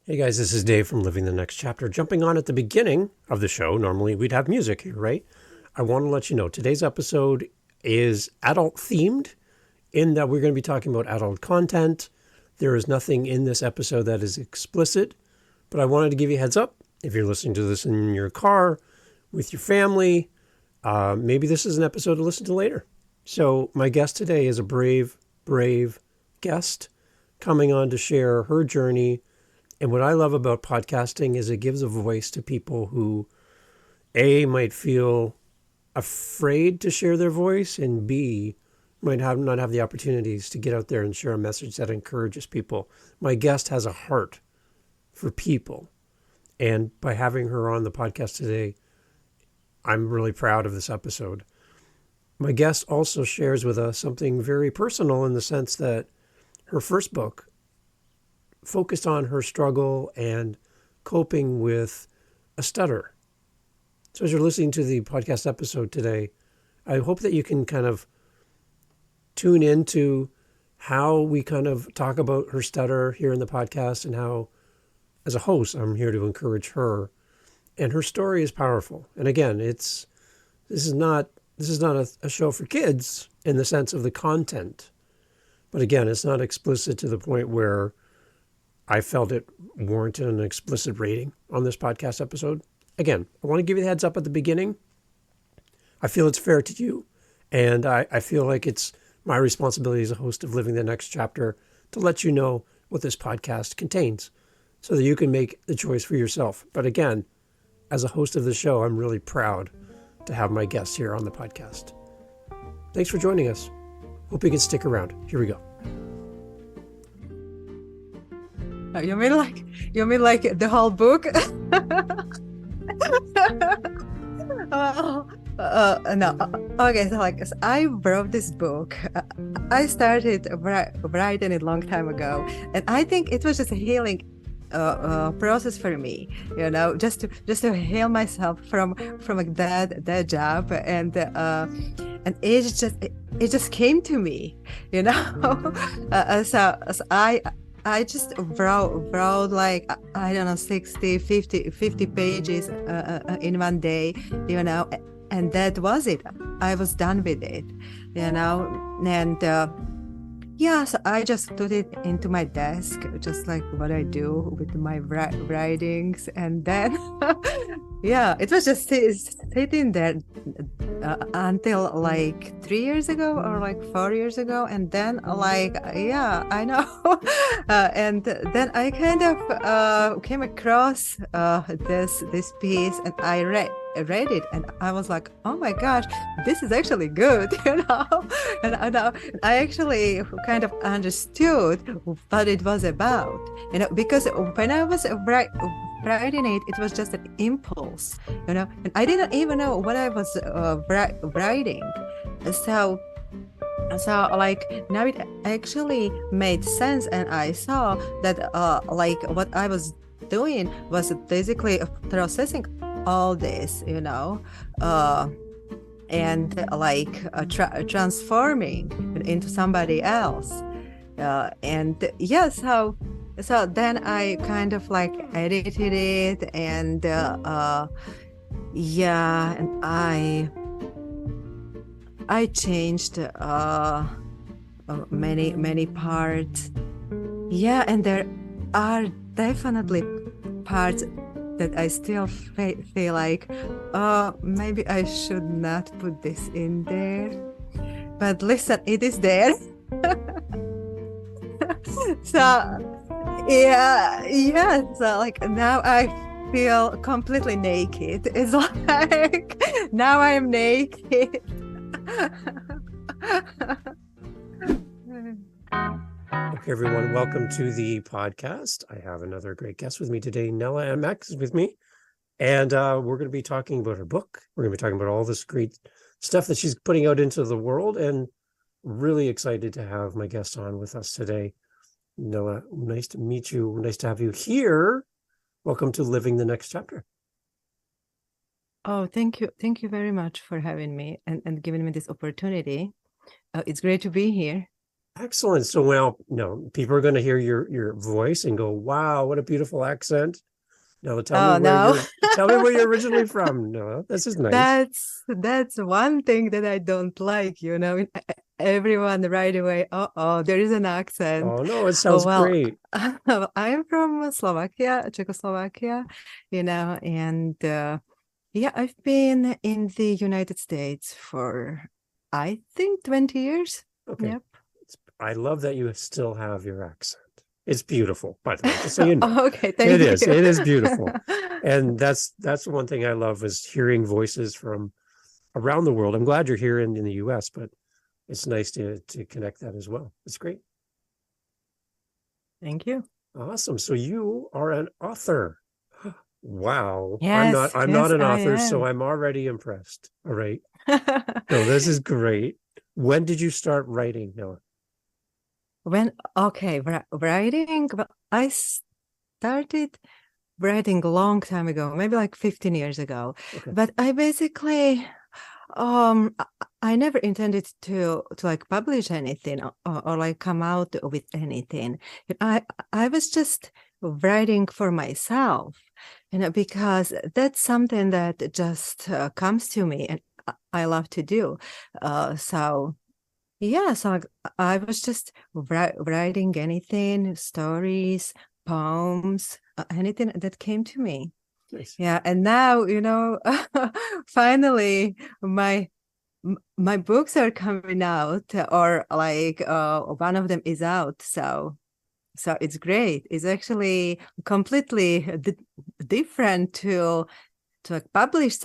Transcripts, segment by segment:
Hey guys, this is Dave from Living the Next Chapter. Jumping on at the beginning of the show, normally we'd have music here, right? I want to let you know today's episode is adult themed in that we're going to be talking about adult content. There is nothing in this episode that is explicit, but I wanted to give you a heads up. If you're listening to this in your car, with your family, maybe this is an episode to listen to later. So my guest today is a brave guest coming on to share her journey. And what I love about podcasting is it gives a voice to people who, A, might feel afraid to share their voice, and B, might not have the opportunities to get out there and share a message that encourages people. My guest has a heart for people. And by having her on the podcast today, I'm really proud of this episode. My guest also shares with us something very personal in the sense that her first book focused on her struggle and coping with a stutter. So as you're listening to the podcast episode today, I hope that you can kind of tune into how we kind of talk about her stutter here in the podcast and how, as a host, I'm here to encourage her. And her story is powerful. And again, this is not a show for kids in the sense of the content. But again, it's not explicit to the point where I felt it warranted an explicit rating on this podcast episode. Again, I want to give you the heads up at the beginning. I feel it's fair to you. And I feel like it's my responsibility as a host of Living the Next Chapter to let you know what this podcast contains so that you can make the choice for yourself. But again, as a host of the show, I'm really proud to have my guests here on the podcast. Thanks for joining us. Hope you can stick around. Here we go. You mean like the whole book? No. Okay, so I wrote this book. I started writing it a long time ago, and I think it was just a healing process for me, just to heal myself from that job, and it just came to me, so I just wrote like, I don't know, 60, 50 pages in one day, and that was it. I was done with it, and so I just put it into my desk, just like what I do with my writings. And then, it was just sitting there until like 3 years ago or like 4 years ago. And then I know. And then I kind of came across this piece, and I read it, and I was like, oh my gosh, this is actually good, and I actually kind of understood what it was about, because when I was writing it, it was just an impulse, and I didn't even know what I was writing. So like now it actually made sense, and I saw that like what I was doing was basically processing all this, and like transforming into somebody else. And yeah, so then I kind of like edited it, and and I changed many parts. Yeah, and there are definitely parts that I still feel like, maybe I should not put this in there. But listen, it is there. So like now I feel completely naked. It's like now I am naked. Okay, everyone, welcome to the podcast. I have another great guest with me today. Nellah Mx is with me, and we're going to be talking about her book. We're going to be talking about all this great stuff that she's putting out into the world, and really excited to have my guest on with us today. Nellah, nice to meet you. Nice to have you here. Welcome to Living the Next Chapter. Oh, thank you very much for having me and giving me this opportunity. It's great to be here. Excellent. So, well, no, people are going to hear your voice and go, "Wow, what a beautiful accent." Now, Oh no. tell me where you're originally from. No, this is nice. That's one thing that I don't like, you know. Everyone right away, oh, there is an accent. Oh no, it Oh sounds well, great. I'm from Slovakia, Czechoslovakia, you know, and yeah, I've been in the United States for I think 20 years. Okay, Yep. I love that you still have your accent. It's beautiful, by the way, just so you know. Okay, thank you. It is beautiful. And that's the one thing I love is hearing voices from around the world. I'm glad you're here in the US, but it's nice to connect that as well. It's great. Thank you. Awesome. So you are an author. Wow. Yes, I'm not yes, an I author, so am. I'm already impressed. All right. No, this is great. When did you start writing, Noah? When okay, writing, well, I started writing a long time ago, maybe like 15 years ago. Okay. But I basically I never intended to like publish anything or like come out with anything. I was just writing for myself, you know, because that's something that just comes to me and I love to do. So yeah, so I was just writing anything, stories, poems, anything that came to me. Nice. Yeah, and now, you know, finally my books are coming out or like one of them is out. So it's great. It's actually completely different to like publish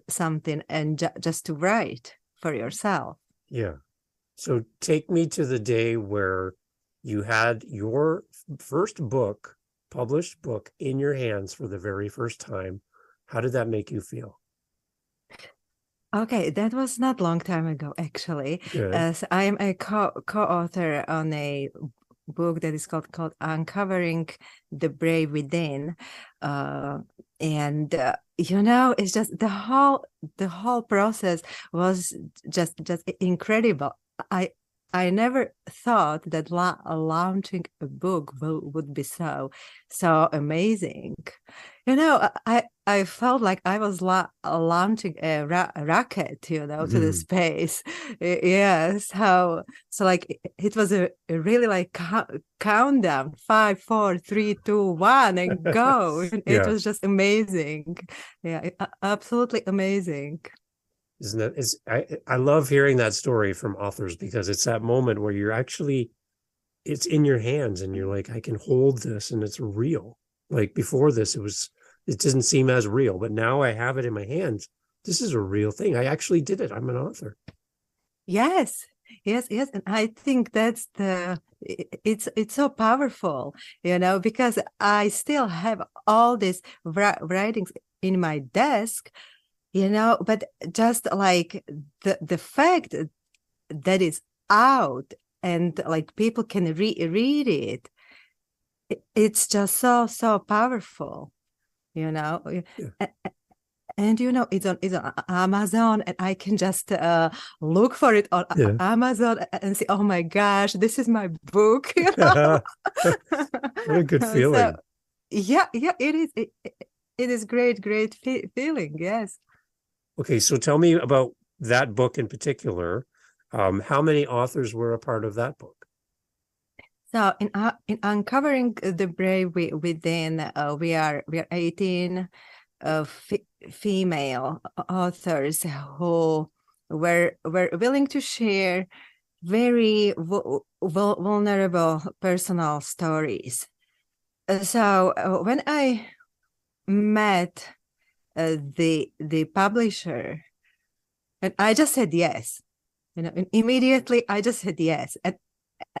something and just to write for yourself. Yeah. So take me to the day where you had your first book, published book in your hands for the very first time. How did that make you feel? Okay, that was not long time ago, actually. Good. As I am a co-author on a book that is called Uncovering the Brave Within, uh, and you know, it's just the whole process was just incredible. I I never thought that launching a book would be so amazing. You know, I felt like I was launching a rocket, you know, to the Mhm. space. Yes, how so like it was a really like countdown, 5, 4, 3, 2, 1, and go. And it Yeah. was just amazing. Yeah, absolutely amazing. Isn't that I love hearing that story from authors because it's that moment where you're actually it's in your hands and you're like, I can hold this and it's real. Like before this, it didn't seem as real, but now I have it in my hands. This is a real thing. I actually did it. I'm an author. Yes, yes, and I think that's it's so powerful, you know, because I still have all these writings in my desk, you know, but just like the fact that it's out and like people can read it, it's just so powerful, you know. Yeah. And you know it's on Amazon and I can just look for it on Yeah. Amazon and say, oh my gosh, this is my book, you know. What a good So feeling. yeah, it is great feeling, yes. Okay, so tell me about that book in particular. How many authors were a part of that book? So in uncovering the brave within, we are 18 female authors who were willing to share very vulnerable personal stories. So when I met the publisher, and I just said yes, you know, and immediately I just said yes,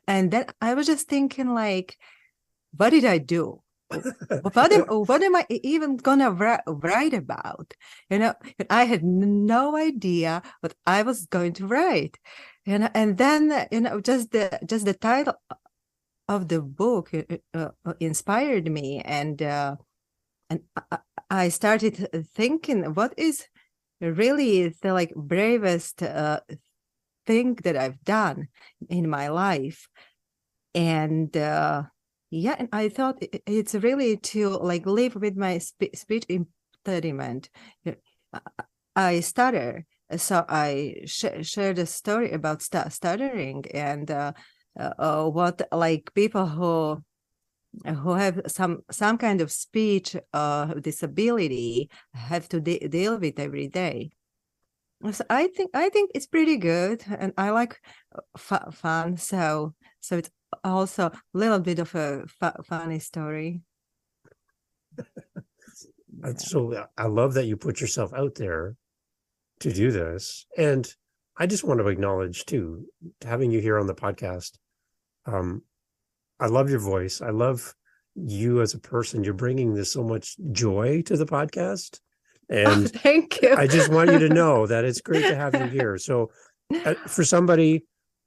and then I was just thinking like, what did I do? What am I even gonna write about? You know, I had no idea what I was going to write. You know, and then you know, just the title of the book inspired me, and I started thinking, what is really the like bravest thing that I've done in my life. And yeah, and I thought it's really to like live with my speech impediment. I stutter, so I shared a story about stuttering and what like people who have some kind of speech disability have to deal with every day. So I think it's pretty good, and I like fun. So it's also a little bit of a funny story. So I love that you put yourself out there to do this. And I just want to acknowledge too, having you here on the podcast. Um, I love your voice. I love you as a person. You're bringing this so much joy to the podcast. Oh, And thank you. I just want you to know that it's great to have you here. So for somebody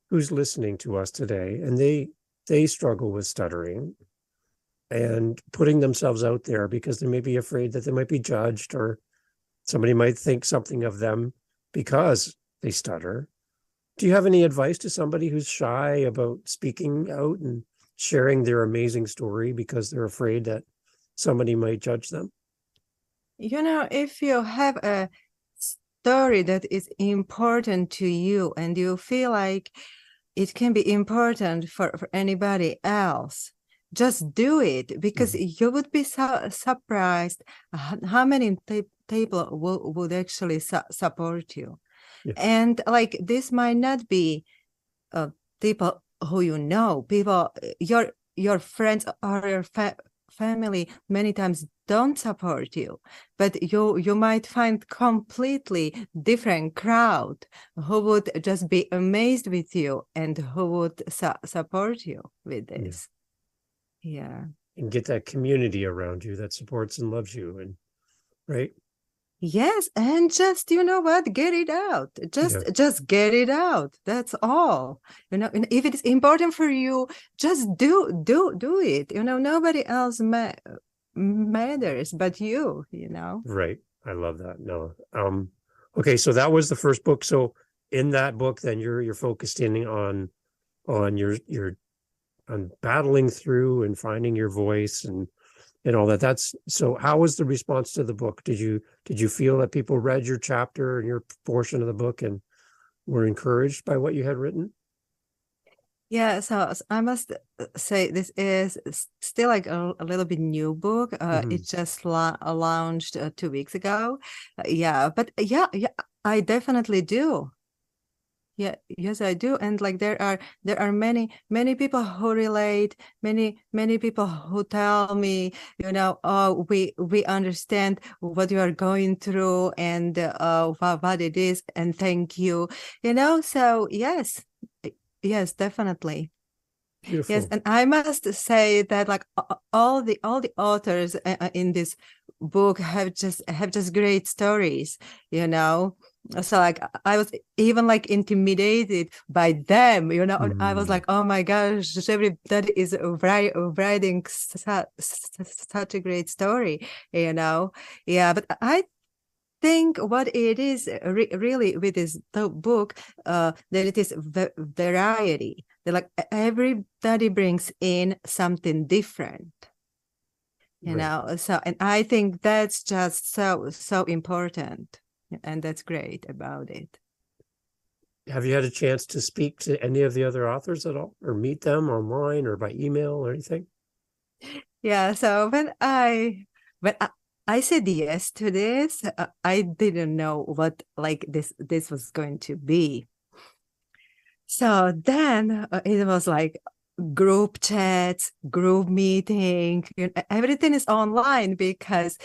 who's listening to us today and they struggle with stuttering and putting themselves out there because they may be afraid that they might be judged or somebody might think something of them because they stutter. Do you have any advice to somebody who's shy about speaking out and sharing their amazing story because they're afraid that somebody might judge them? If you have a story that is important to you and you feel like it can be important for anybody else, just do it, because you would be surprised how many people would actually support you. Yeah. And like this might not be people who people your friends or your family many times don't support you, but you might find completely different crowd who would just be amazed with you and who would support you with this. Yeah. And get that community around you that supports and loves you, and right. Yes, and just what, get it out. Just get it out. That's all. And if it is important for you, just do it. Nobody else matters but you. Right. I love that. No. Okay, so that was the first book. So in that book, then you're focused in on your on battling through and finding your voice and all that. That's so. How was the response to the book? Did you feel that people read your chapter and your portion of the book and were encouraged by what you had written? Yeah, so I must say this is still like a little bit new book. It just launched 2 weeks ago. Yeah, but yeah, I definitely do. Yeah, yes, I do. And like there are many people who relate, many people who tell me, oh, we understand what you are going through and what it is, and thank you. So yes, definitely. Beautiful. Yes, and I must say that like all the authors in this book have just great stories, So like I was even like intimidated by them, I was like, oh my gosh, that is writing such a great story, Yeah, but I think what it is really with this book, that it is variety. They're like everybody brings in something different, So, and I think that's just so important, and that's great about it. Have you had a chance to speak to any of the other authors at all, or meet them online or by email or anything? Yeah. So when I said yes to this, I didn't know what like this was going to be. So then it was like group chats, group meeting, everything is online because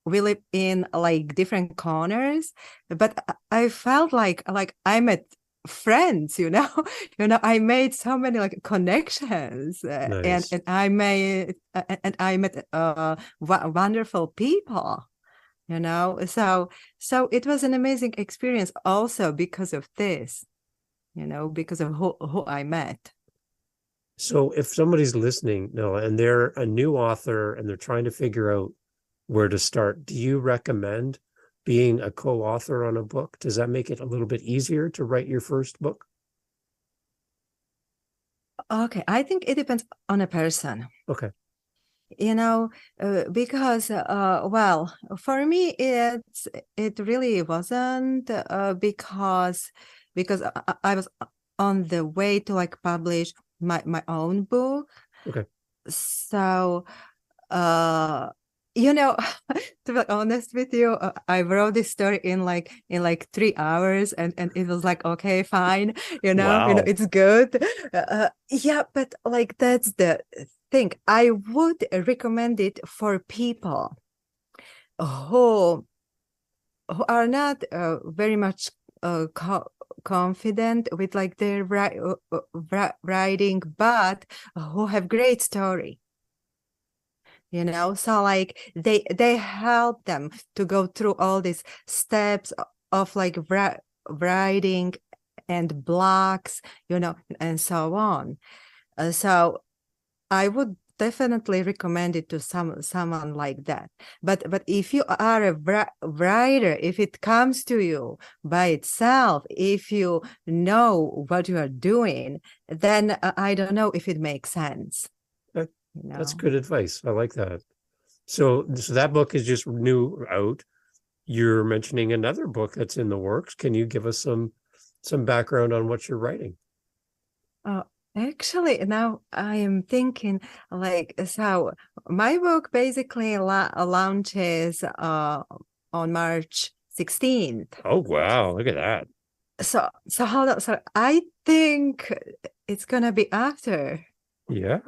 we live in like different corners. But I felt like I met friends, I made so many like connections, Nice. and I met wonderful people. So it was an amazing experience also because of this, because of who I met. So if somebody's listening, Nellah, and they're a new author and they're trying to figure out where to start, do you recommend being a co-author on a book? Does that make it a little bit easier to write your first book? Okay, I think it depends on a person. Okay. Because well, for me it really wasn't because I was on the way to like publish my own book. Okay. So uh you know to be honest with you, I wrote this story in like 3 hours, and it was like, okay, fine, Wow. it's good. Yeah, but like that's the thing. I would recommend it for people who are not very much confident with like their writing, but who have great story. So like they help them to go through all these steps of like writing and blocks, and so on. So I would definitely recommend it to someone like that. But if you are a writer, if it comes to you by itself, if you know what you are doing, then I don't know if it makes sense. That's good advice. I like that. So that book is just new out. You're mentioning another book that's in the works. Can you give us some background on what you're writing? Actually, now I am thinking like, so my book basically launches on March 16th. Oh, wow. Look at that. So hold on. So I think it's gonna be after Yeah.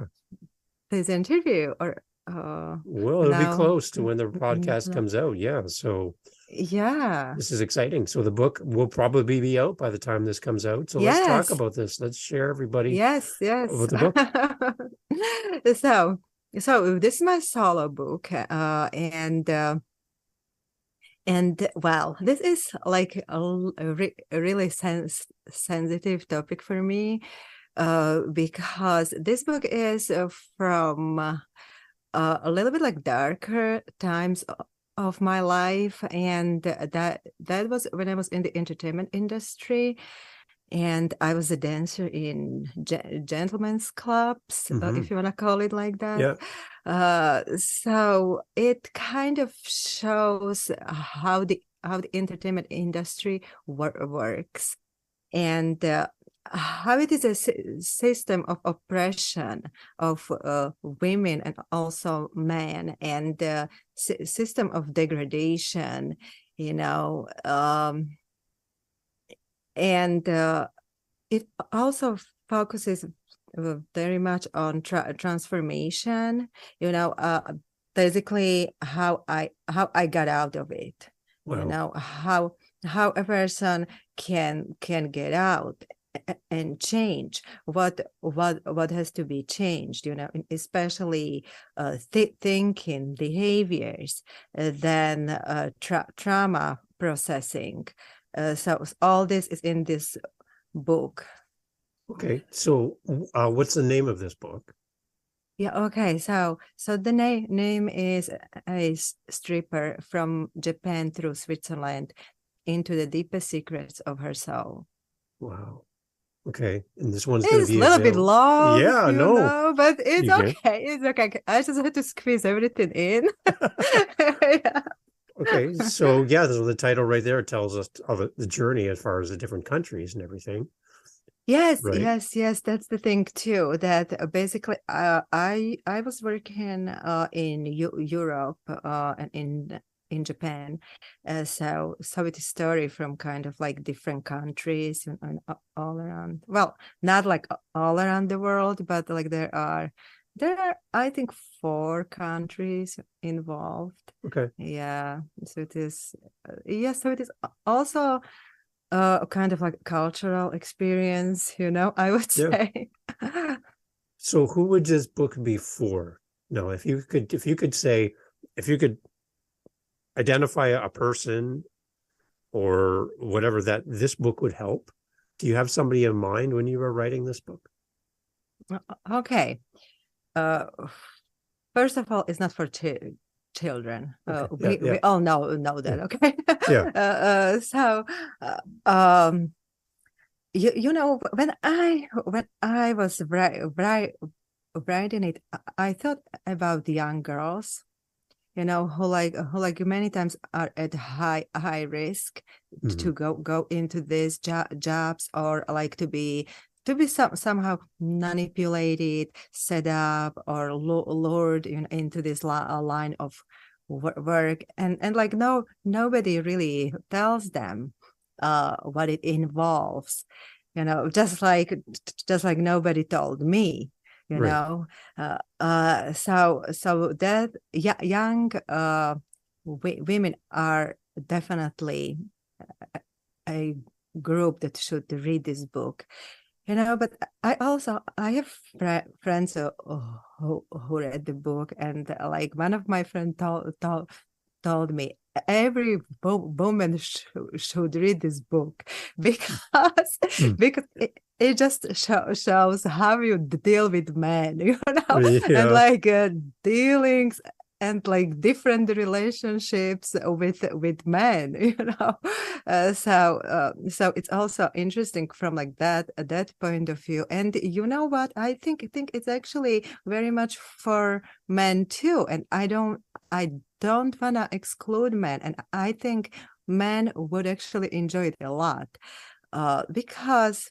this interview, or Well, it'll be now. close to when the podcast comes out. Yeah. So Yeah. this is exciting. So the book will probably be out by the time this comes out. So let's talk Yes. about this. Let's share everybody Yes. Yes. about the book. So this is my solo book, and well, this is like a really sensitive topic for me, because this book is from a little bit like darker times of my life, and that was when I was in the entertainment industry, and I was a dancer in gentlemen's clubs, if you want to call it like that. Yeah. So it kind of shows how the entertainment industry works, and how it is a system of oppression of women and also men, and system of degradation, and it also focuses very much on transformation, basically how I got out of it. Wow. How a person can get out and change what has to be changed, especially thinking behaviors, then trauma processing. So all this is in this book. Okay. So what's the name of this book? Yeah, okay. So the name is A Stripper from Japan through Switzerland into the deepest secrets of her soul. Wow. Okay. And this one's going to It's a be little bit available. long, Yeah, no. but it's You can. okay. It's okay. I just had to squeeze everything in. Yeah. Okay. So yeah, the title right there tells us of the journey as far as the different countries and everything. Yes, Right. yes. That's the thing too. That basically, I was working in Europe and in Japan, so it's a story from kind of like different countries and all around. Well, not like all around the world, but like there are I think 4 countries involved. Okay. Yeah, so it is. Yes, so it is also kind of like cultural experience, I would Yeah. say. So who would this book be for? No, if you could say, if you could identify a person or whatever that this book would help, do you have somebody in mind when you were writing this book? Okay. Uh, First of all, it's not for children. Okay. Yeah. We Yeah. all know Yeah. that, okay? Yeah. So you know, when I was writing it, I thought about the young girls, you know, who like many times are at high risk Hmm. to go into these jobs, or like to be somehow manipulated, set up, or lured into this line of work, and like nobody really tells them what it involves, you know, just like nobody told me, you Right. know. So that young women are definitely a group that should read this book, you know. But I have friends who read the book, and like one of my friends told me every woman should read this book because Mm. because it just shows how you deal with men, you know, and Yeah. like dealings and like different relationships with men, you know. So it's also interesting from like that point of view. And you know what, I think it's actually very much for men too. And I don't want to exclude men, and I think men would actually enjoy it a lot, because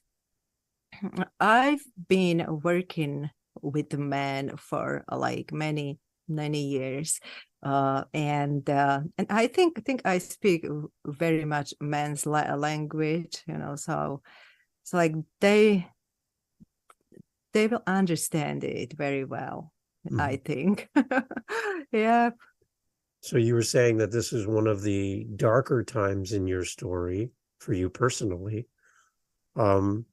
I've been working with men for like many years, and I think I speak very much men's language, you know. So like they will understand it very well, I Mhm. think. Yeah. So you were saying that this is one of the darker times in your story for you personally. Um,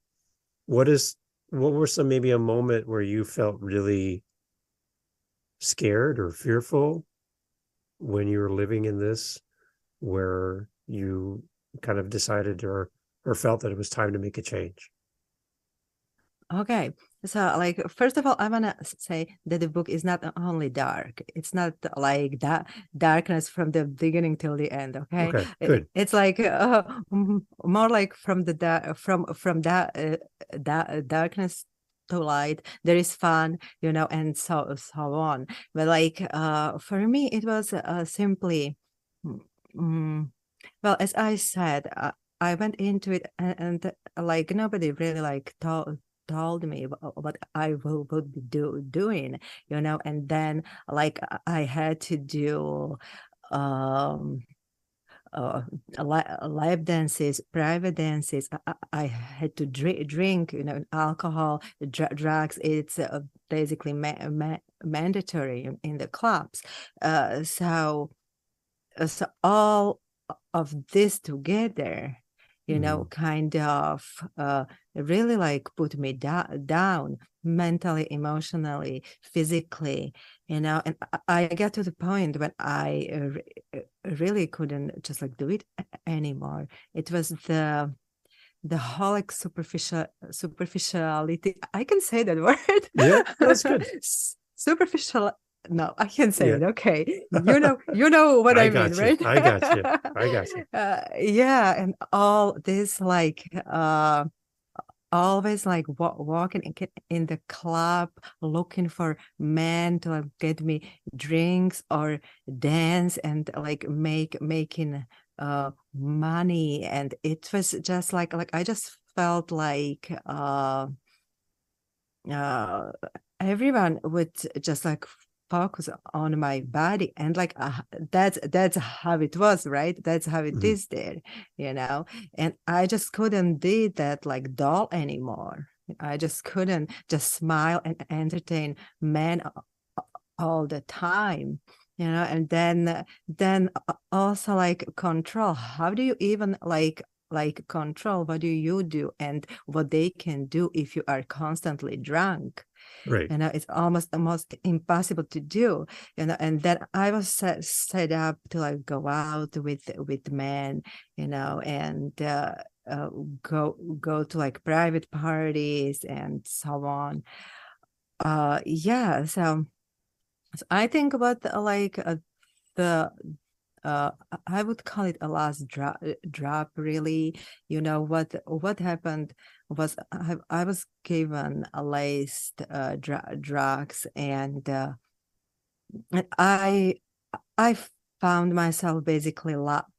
what is what were some maybe a moment where you felt really scared or fearful when you were living in this, where you kind of decided or felt that it was time to make a change? Okay. So, like, first of all, I want to say that the book is not only dark. It's not like that darkness from the beginning till the end. Okay. Okay, good. It's like more like from the from that darkness to light. There is fun, you know, and so on. But like, for me, it was simply, mm, mm, well, as I said, I went into it, and like nobody really like told me what I would be doing, you know. And then like I had to do um uh, live dances, private dances. I had to drink, you know, alcohol, drugs. It's basically mandatory in the clubs. So all of this together, you know, Mhm. kind of really like put me down mentally, emotionally, physically, you know. And I got to the point when I really couldn't just like do it anymore. It was the whole like superficiality. I can say that Yeah, that's word. good. Superficial. No, I can say Yeah. it. Okay, you know what I I mean, got you. right? I got you. I got you. Yeah, and all this like always like walking in the club looking for men to like, get me drinks or dance and like making money. And it was just like I just felt like uh everyone would just like focus on my body, and like that's how it was, right? That's how it Mhm. is there, you know. And I just couldn't do that like doll anymore. I just couldn't just smile and entertain men all the time, you know. And then also like control. How do you even like control what do you do and what they can do if you are constantly drunk? Right. You know, it's almost impossible to do, you know. And then I was set up to like go out with men, you know, and uh, go to like private parties and so on. Yeah, so I think about the I would call it a last drop, really. What happened was I was given a laced drugs, and I found myself basically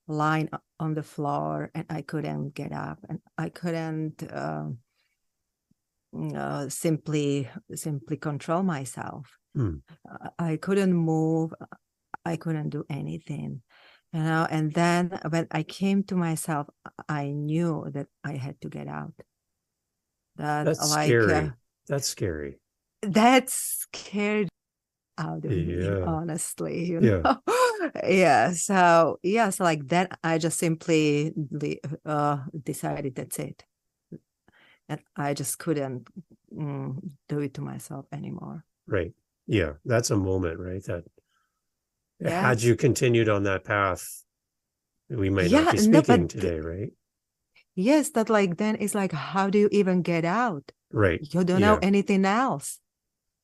lying on the floor, and I couldn't get up, and I couldn't simply control myself. Mm. I couldn't move. I couldn't do anything, and then when I came to myself, I knew that I had to get out. That That's scary. That's scary. that scared out of me, Yeah. honestly, Yeah. Yeah. So like then I just simply decided that's it. And I just couldn't do it to myself anymore. Right. Yeah. That's a moment, right? That had Yes. you continued on that path, we might not Yeah, be no, speaking today, right? yes, that like then it's like, how do you even get out? Right. You don't know Yeah. anything else.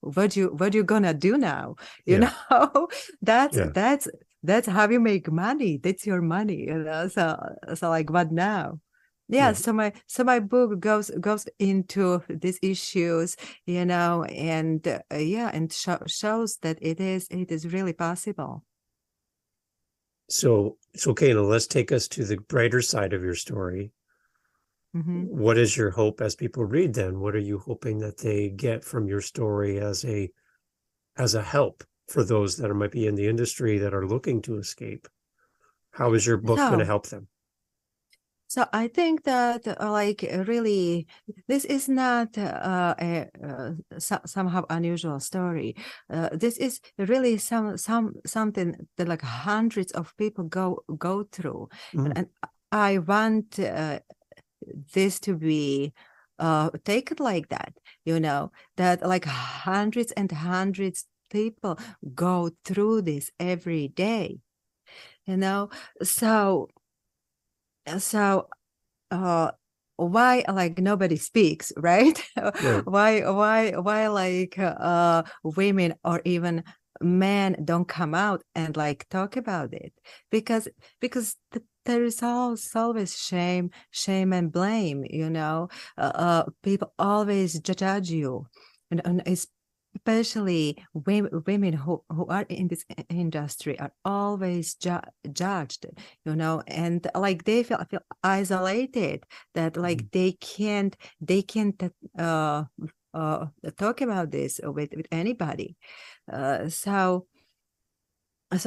What you gonna do now? You Yeah. know, that's Yeah. that's that's how you make money. That's your money, So like, what now? Yeah, Yeah. so my book goes into these issues, and and shows that it is really possible. So it's okay. Now let's take us to the brighter side of your story. Hmm. What is your hope as people read then? What are you hoping that they get from your story as a help for those that might be in the industry that are looking to escape? How is your book going to So help them? So I think that really this is not somehow unusual story. This is really something that like hundreds of people go through, Mm. and I want this to be taken like that. That like hundreds and hundreds people go through this every day. You know, so so uh why like nobody speaks, right? Right. Why like women or even men don't come out and like talk about it? Because there is always shame and blame, people always judge you, and especially women who are in this industry are always judged, and like they feel isolated, that like they can't uh, uh, talk about this with anybody. So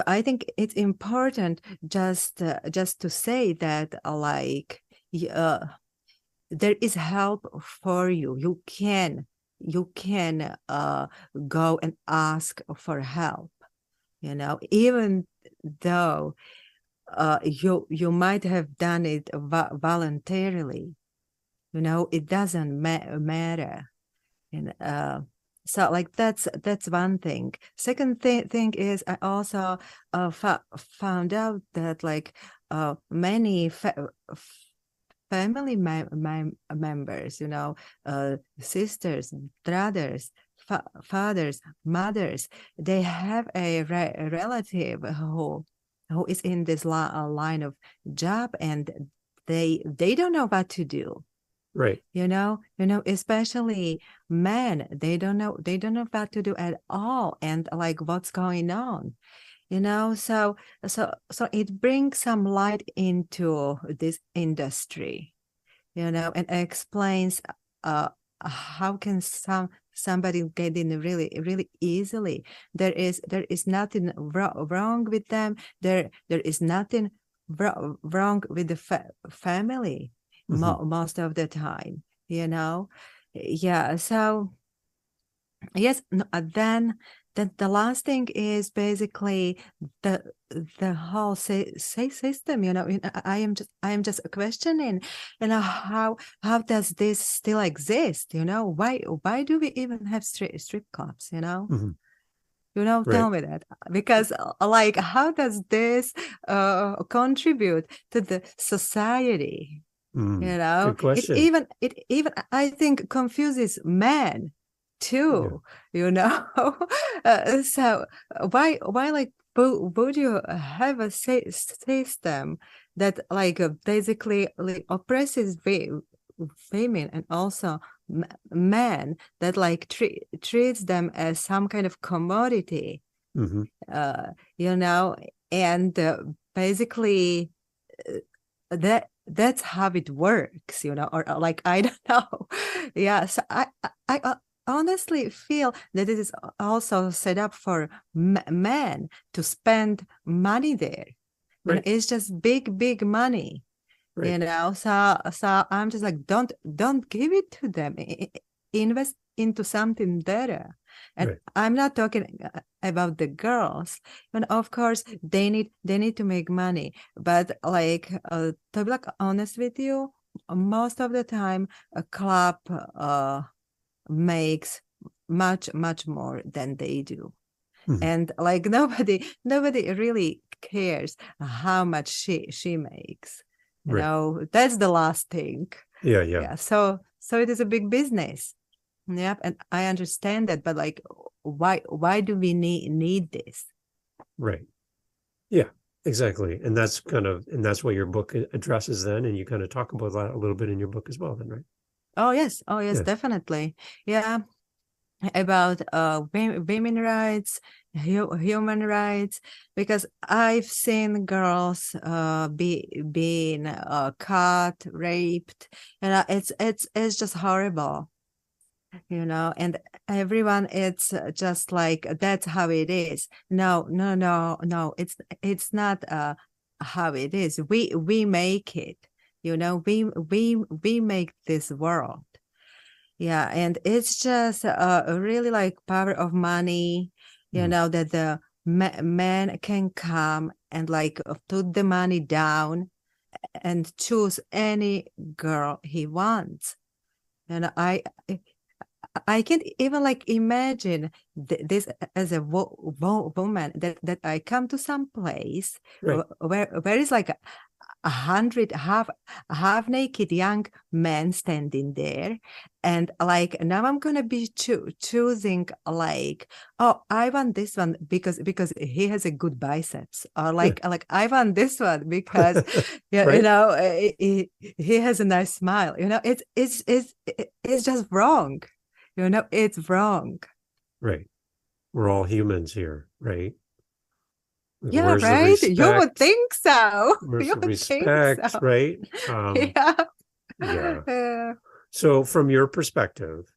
I think it's important just to say that there is help for you. You can go and ask for help, even though you might have done it voluntarily. It doesn't matter. And so like that's one thing. Second thing is, I also found out that like many family members, sisters, brothers, fathers, mothers, they have a relative who is in this line of job, and they don't know what to do. Right. Especially men, they don't know what to do at all, and like what's going on. So it brings some light into this industry, and explains how can somebody get in really really easily. There is nothing wrong with them. There is nothing wrong with the family, Mm-hmm. most of the time. Yeah. So yes, no, then the last thing is basically the the whole system. I am just questioning, how does this still exist? Why do we even have strip clubs? Mm-hmm. Tell Right. me that, because like how does this contribute to the society? Good It question. even it even I think confuses men. Yeah. too, you know. So why like would you have a system that like basically like, oppresses women and also men, that like treats them as some kind of commodity, Mm-hmm. you know, and basically that's how it works, you know, or like I don't know. Yeah, so I honestly feel that it is also set up for men to spend money there. You know, Right. it's just big money, Right. you know. So I'm just like, don't give it to them. Invest into something better. And Right. I'm not talking about the girls, and of course they need to make money, but like to be like honest with you, most of the time a club makes much more than they do. Mm-hmm. And like nobody really cares how much she makes, you Right. know. That's the last thing. Yeah. Yeah. Yeah, so it is a big business. Yep, and I understand that, but like why do we need this? Right. Yeah. Exactly. And that's what your book addresses then, and you kind of talk about that a little bit in your book as well, then, right? Oh yes, Yeah. definitely. Yeah, about women rights, human rights, because I've seen girls being caught, raped, and it's just horrible, you know. And everyone, it's just like that's how it is. No, it's not how it is. We make it, you know. We make this world. Yeah, and it's just really like power of money, you Mm. know, that the man can come and like put the money down and choose any girl he wants. And I can't even like imagine this as a woman, that I come to some place Right. where is like a hundred half naked young men standing there, and like now I'm gonna be choosing like, oh, I want this one because he has a good biceps, or Yeah. like I want this one because yeah, you Right. know, he has a nice smile, you know. It's just wrong, you know. It's wrong. Right. We're all humans here, right? Like, Yeah, where's the right, you would respect? think so. Where's You the would think respect, so. right? Yeah. Yeah. So from your perspective,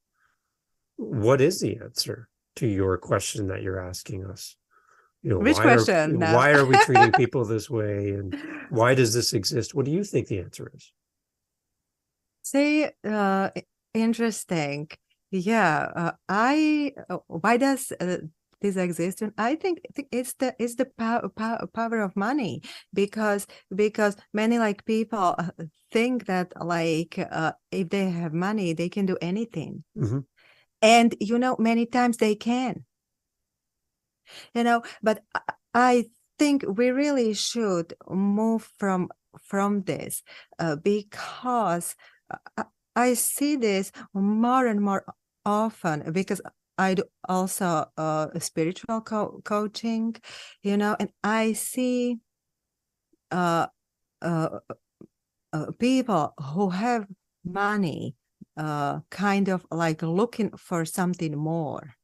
what is the answer to your question that you're asking us? Which question now? Why are we treating people this way, and why does this exist? What do you think the answer is? See, interesting. Yeah, I why does this exist? And I think it's the power of money, because many like people think that like if they have money they can do anything, Mm-hmm. and you know many times they can, you know. But I think we really should move from this, because I, I see this more and more often, because I do also spiritual coaching, you know, and I see uh, uh, people who have money kind of like looking for something more,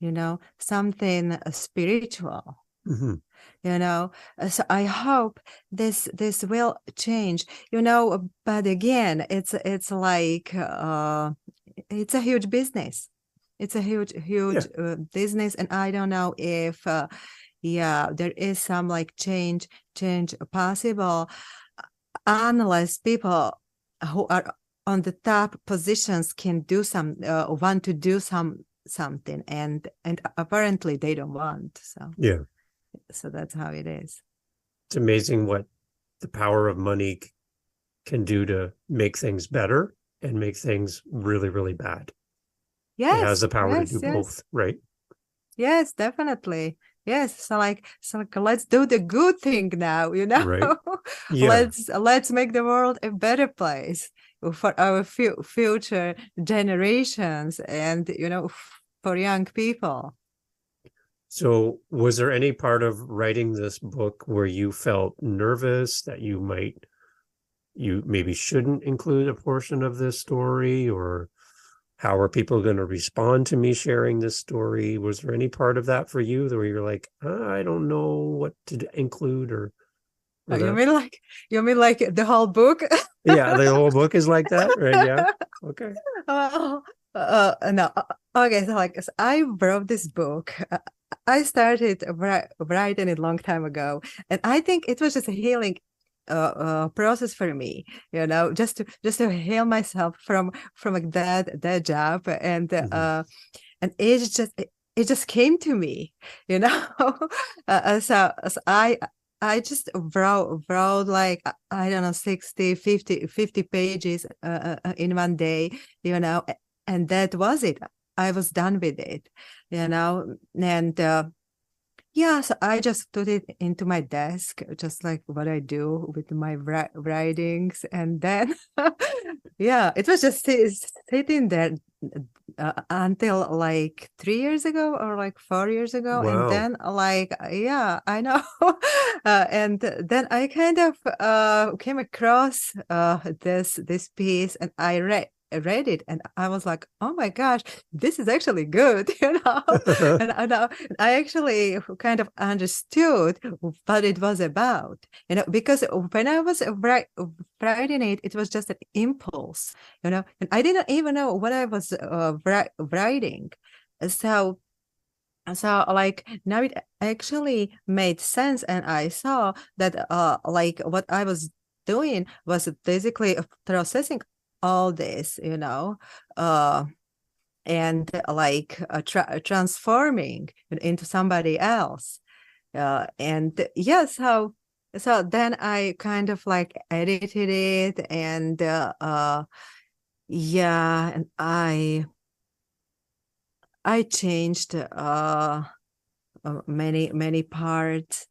you know, something spiritual, Mm-hmm. you know. So I hope this will change, you know. But again, it's like it's a huge business. It's a huge Yeah. business, and I don't know if yeah, there is some like change possible, unless people who are on the top positions can do some want to do something, and apparently they don't want. Yeah. So that's how it is. It's amazing what the power of money can do to make things better and make things really, really bad. It has Yes, the power to do both, right? yes, definitely. Yes, so like let's do the good thing now, you know. Right. Yeah. Let's make the world a better place. for our future generations, and for young people. So was there any part of writing this book where you felt nervous that you maybe shouldn't include a portion of this story, or how are people going to respond to me sharing this story? Was there any part of that for you where you're like, I don't know what to include, or You that? mean like the whole book? Yeah, the whole book is like that, right? Yeah. Okay. No. Okay, so I wrote this book. I started writing it a long time ago, and I think it was just a healing process for me. Just to heal myself from like that job, and it just came to me. So I just wrote like, I don't know, 60, 50 pages in one day, and that was it. I was done with it, and yeah, so I just put it into my desk, just like what I do with my writings, and then yeah, it was just sitting there until like 3 years ago or like 4 years ago, and Wow. then like, yeah, I know, and then I kind of came across this piece, and I read it, and I was like, oh my gosh, this is actually good, and I actually kind of understood what it was about, because when I was writing it, it was just an impulse, and I didn't even know what I was writing. So like now it actually made sense, and I saw that like what I was doing was basically processing all this, and like transforming into somebody else. And yeah, so then I kind of like edited it, and yeah, and I changed many parts.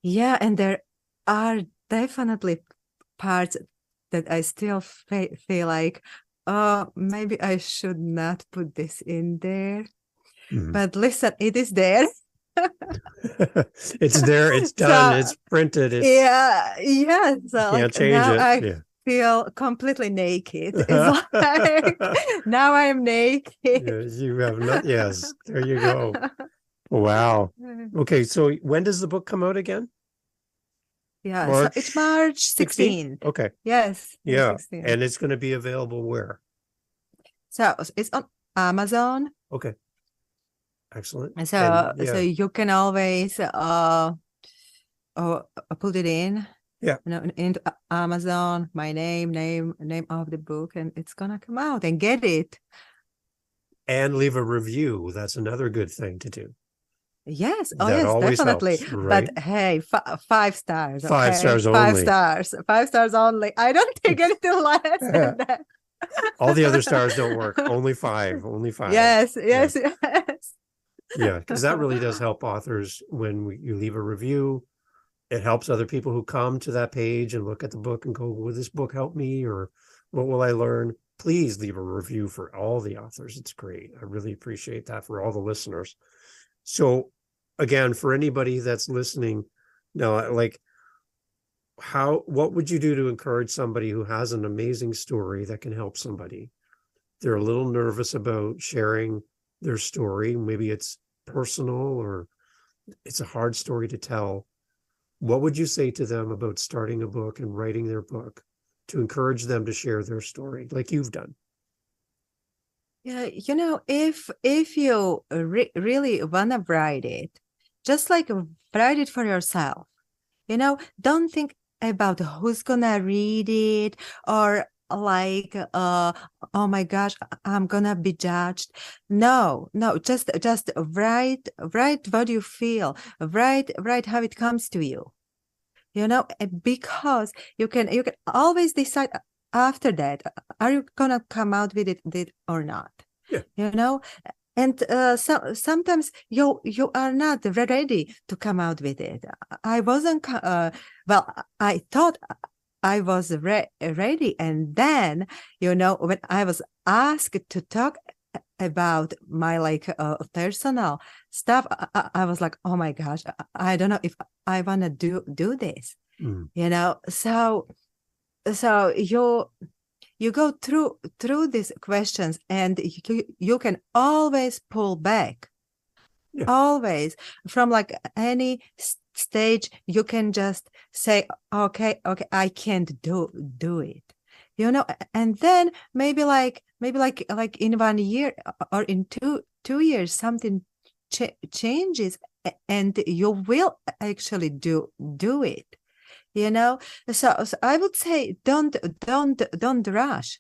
Yeah, and there are definitely parts that I still feel like, oh, maybe I should not put this in there. Mhm. But listen, it is there. It's there, it's done, So it's printed, it's yeah. you So can't like change now it. I Yeah. feel completely naked. It's like now I'm naked. Yes, you have not. Yes, there you go. Wow. Okay, so when does the book come out again? Yeah, so it's March March 16th? 16th. Okay. Yes, yes, Yeah. 16th. And it's going to be available where? So it's on Amazon. Okay. Excellent. And So yeah. you can always put it in, Yeah. into Amazon, my name of the book, and it's gonna come out, and get it. And leave a review. That's another good thing to do. Yes, oh That yes, always definitely. helps, right? But hey, 5 stars, 5 stars okay? Five only. stars, 5 stars only. I don't take anything less than that. All the other stars don't work. Only five. Only five. Yes, Yeah. yes, yes. Yeah. Because that really does help authors when you leave a review. It helps other people who come to that page and look at the book and go, will this book help me, or what will I learn? Please leave a review for all the authors. It's great. I really appreciate that for all the listeners. So again, for anybody that's listening now, like, what would you do to encourage somebody who has an amazing story that can help somebody? They're a little nervous about sharing their story. Maybe it's personal, or it's a hard story to tell. What would you say to them about starting a book and writing their book to encourage them to share their story like you've done? Yeah, if you really wanna write it, just like write it for yourself. Don't think about who's gonna read it, or like, oh my gosh, I'm gonna be judged. No, no, just write what you feel, write how it comes to you. Because you can always decide after that, are you gonna come out with it or not? Yeah. And sometimes you are not ready to come out with it. I wasn't well, I thought I was ready. And then, when I was asked to talk about my personal stuff, I was like, oh my gosh, I don't know if I want to do this, Mm. So you go through these questions, and you can always pull back, Yeah. always, from like any stage. You can just say, okay, I can't do it, and then maybe like in 1 year or in two years, something changes, and you will actually do it, you know so I would say, don't rush.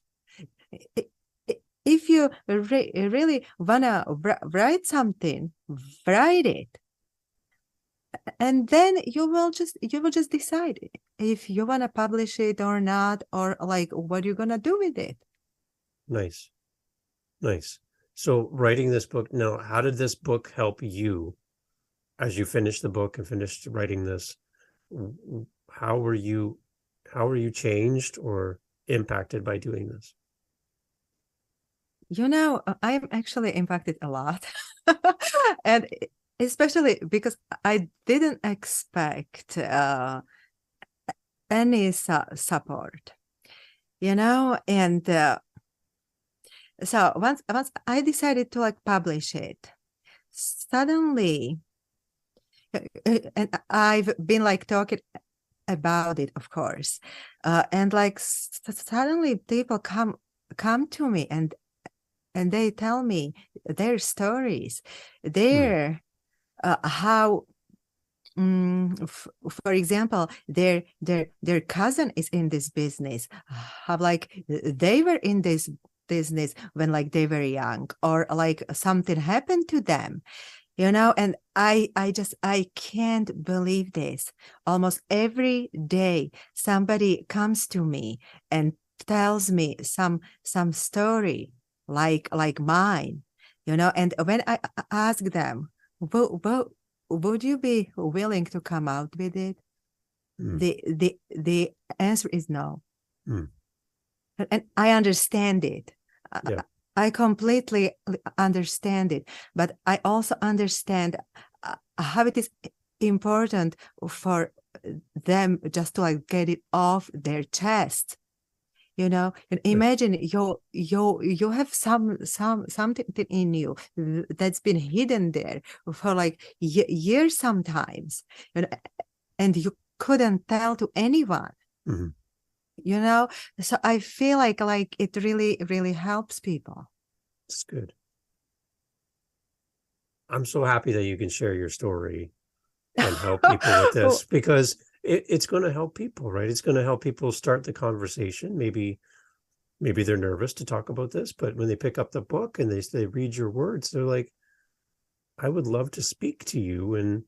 If you really wanna write something, write it, and then you will just decide if you wanna publish it or not, or like what you're gonna do with it. Nice. Nice. So writing this book now, how did this book help you as you finished the book and finished writing this? How were you changed or impacted by doing this? I'm actually impacted a lot. And especially because I didn't expect any support, and so once I decided to like publish it, suddenly, and I've been like talking about it, of course, and like suddenly people come to me, and they tell me their stories, Mm. their how, for example, their cousin is in this business, how like they were in this business when like they were young, or like something happened to them, and I can't believe this. Almost every day somebody comes to me and tells me some story like mine, and when I ask them, would you be willing to come out with it? Mm. The answer is no. Mm. And I understand it. Yeah. I completely understand it, but I also understand how it is important for them just to like get it off their chest. And Yeah. imagine you have something in you that's been hidden there for like years sometimes, and you couldn't tell to anyone. Mhm. you know so I feel like it really helps people. It's good. I'm so happy that you can share your story and help people with this, Oh, because it's going to help people, right? It's going to help people start the conversation. Maybe they're nervous to talk about this, but when they pick up the book and they read your words, they're like, I would love to speak to you, and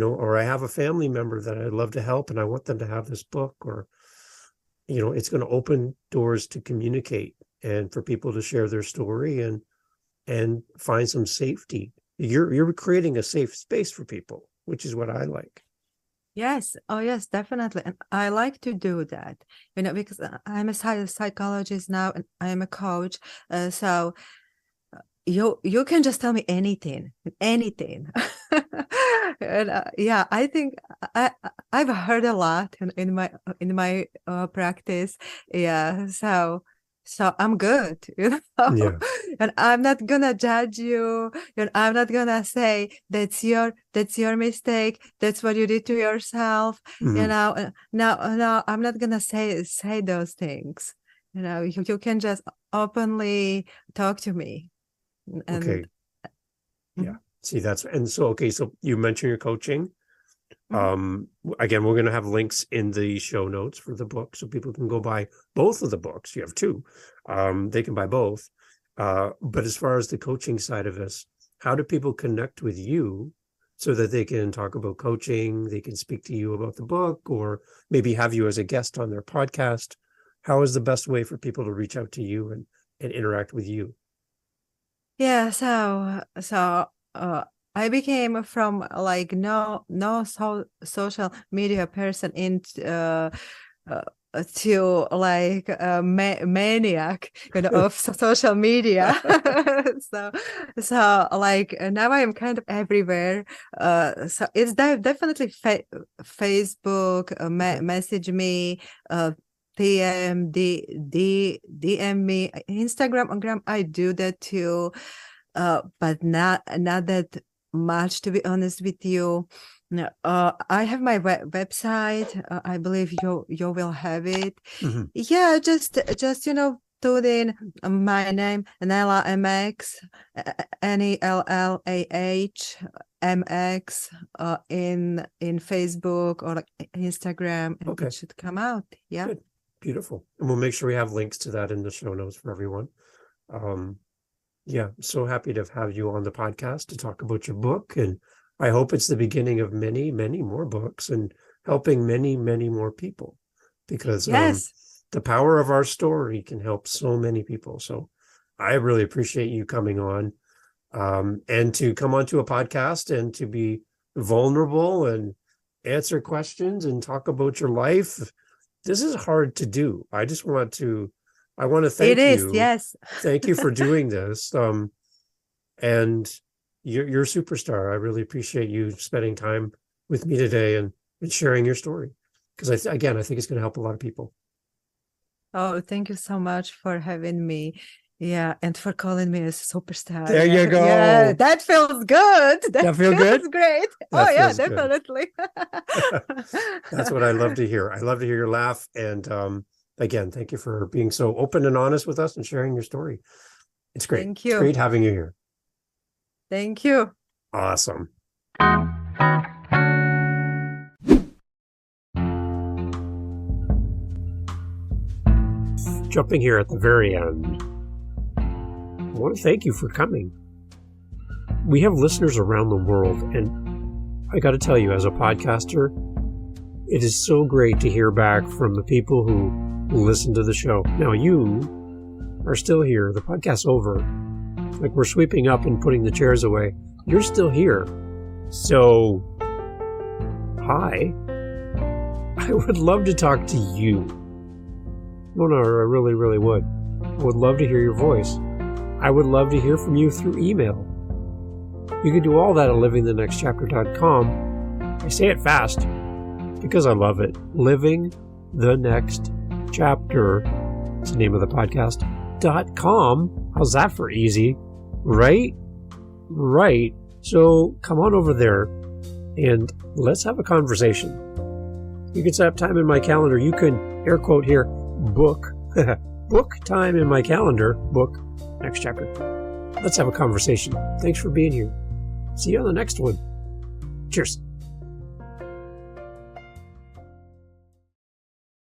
or I have a family member that I'd love to help and I want them to have this book, or it's going to open doors to communicate and for people to share their story and find some safety. You're creating a safe space for people, which is what I like. yes. Oh yes, definitely. And I like to do that, because I'm a psychologist now, and I'm a coach, so you can just tell me anything. And yeah, I think I've heard a lot in my practice. Yeah, so I'm good, Yeah. and I'm not gonna judge you, and I'm not gonna say that's your mistake, that's what you did to yourself. Mhm. No, I'm not gonna say those things. You can just openly talk to me. And Okay. Yeah. See, so you mentioned your coaching. mhm. Again, we're going to have links in the show notes for the book so people can go buy both of the books. You have two. They can buy both. But as far as the coaching side of this, how do people connect with you so that they can talk about coaching, they can speak to you about the book, or maybe have you as a guest on their podcast? How is the best way for people to reach out to you and interact with you? Yeah, so I became from like no social media person into to like a maniac, of social media. so like now I am kind of everywhere. So it's definitely Facebook, message me, DM me, Instagram. I do that too, but not that much, to be honest with you. I have my website. I believe you will have it. Mm-hmm. Yeah, just put in my name, Nellah Mx, NELLAH MX, in Facebook or Instagram, and Okay. it should come out. Yeah. Good. Beautiful. And we'll make sure we have links to that in the show notes for everyone. Yeah, so happy to have you on the podcast to talk about your book. And I hope it's the beginning of many, many more books and helping many, many more people, because Yes. the power of our story can help so many people. So I really appreciate you coming on, and to come onto a podcast and to be vulnerable and answer questions and talk about your life. This is hard to do. I want to thank It is, you. yes. Thank you for doing this. And you're a superstar. I really appreciate you spending time with me today and sharing your story. Because I think it's going to help a lot of people. Oh, thank you so much for having me. Yeah, and for calling me a superstar. There you go. Yeah, that feels good. That feel feels good? great. That yeah, feels good. definitely. That's what I love to hear. I love to hear your laugh. And again, thank you for being so open and honest with us and sharing your story. It's great. Thank you. It's great having you here. Thank you. Awesome. Jumping here at the very end, I want to thank you for coming. We have listeners around the world, and I got to tell you, as a podcaster, it is so great to hear back from the people who listen to the show. Now, you are still here. The podcast's over. Like, we're sweeping up and putting the chairs away. You're still here. So, hi. I would love to talk to you. No, I really, really would. I would love to hear your voice. I would love to hear from you through email. You can do all that at livingthenextchapter.com. I say it fast because I love it. Living the Next Chapter. It's the name of the podcast. .com. How's that for easy? Right? Right. So come on over there and let's have a conversation. You can set up time in my calendar. You can, air quote here, book time in my calendar, book next chapter. Let's have a conversation. Thanks for being here. See you on the next one. Cheers.